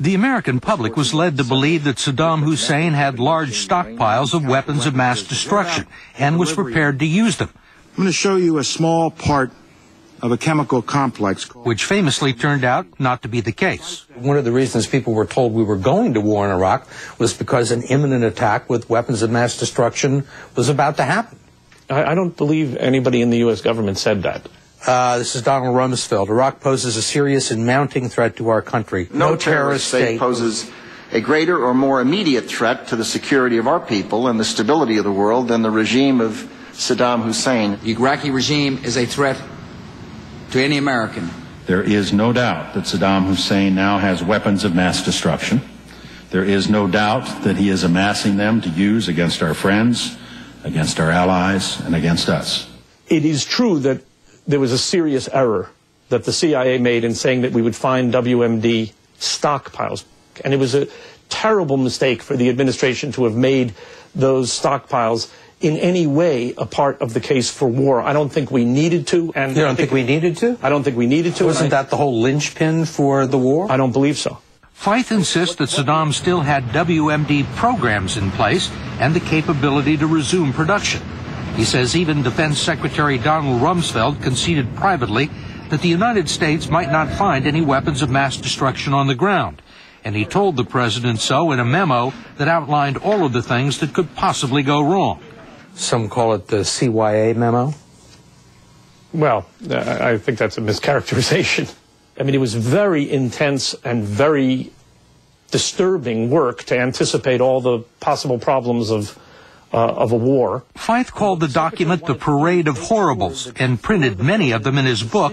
The American public was led to believe that Saddam Hussein had large stockpiles of weapons of mass destruction and was prepared to use them. I'm going to show you a small part of a chemical complex, which famously turned out not to be the case. One of the reasons people were told we were going to war in Iraq was because an imminent attack with weapons of mass destruction was about to happen. I don't believe anybody in the U.S. government said that. This is Donald Rumsfeld. Iraq poses a serious and mounting threat to our country. No terrorist state poses a greater or more immediate threat to the security of our people and the stability of the world than the regime of Saddam Hussein. The Iraqi regime is a threat to any American. There is no doubt that Saddam Hussein now has weapons of mass destruction. There is no doubt that he is amassing them to use against our friends, against our allies, and against us. It is true that there was a serious error that the CIA made in saying that we would find WMD stockpiles. And it was a terrible mistake for the administration to have made those stockpiles in any way a part of the case for war. I don't think we needed to. And you don't think we needed to? I don't think we needed to. Wasn't that the whole linchpin for the war? I don't believe so. Feith insists that Saddam still had WMD programs in place and the capability to resume production. He says even Defense Secretary Donald Rumsfeld conceded privately that the United States might not find any weapons of mass destruction on the ground. And he told the president so in a memo that outlined all of the things that could possibly go wrong. Some call it the CYA memo. Well, I think that's a mischaracterization. I mean, it was very intense and very disturbing work to anticipate all the possible problems of a war. Feith called the document the Parade of Horribles and printed many of them in his book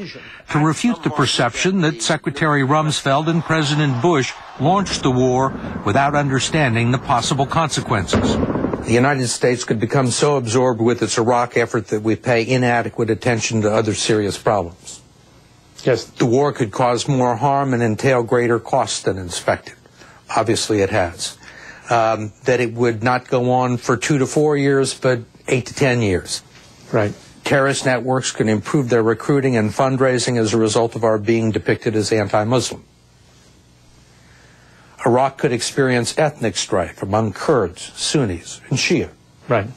to refute the perception that Secretary Rumsfeld and President Bush launched the war without understanding the possible consequences. The United States could become so absorbed with its Iraq effort that we pay inadequate attention to other serious problems. Yes. The war could cause more harm and entail greater costs than expected. Obviously it has. That it would not go on for 2 to 4 years, but 8 to 10 years. Right. Terrorist networks could improve their recruiting and fundraising as a result of our being depicted as anti-Muslim. Iraq could experience ethnic strife among Kurds, Sunnis, and Shia. Right.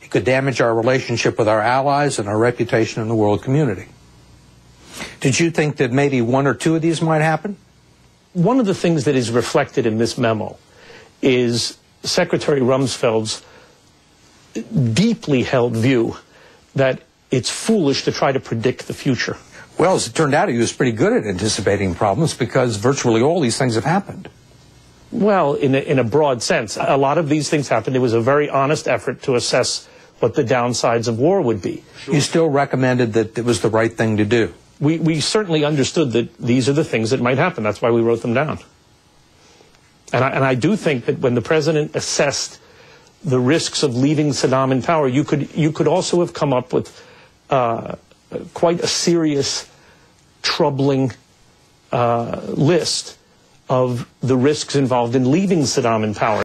It could damage our relationship with our allies and our reputation in the world community. Did you think that maybe 1 or 2 of these might happen? One of the things that is reflected in this memo is Secretary Rumsfeld's deeply held view that it's foolish to try to predict the future. Well, as it turned out, he was pretty good at anticipating problems because virtually all these things have happened. Well, in a broad sense, a lot of these things happened. It was a very honest effort to assess what the downsides of war would be. You still recommended that it was the right thing to do? We certainly understood that these are the things that might happen. That's why we wrote them down. And I do think that when the president assessed the risks of leaving Saddam in power, you could also have come up with quite a serious, troubling list of the risks involved in leaving Saddam in power.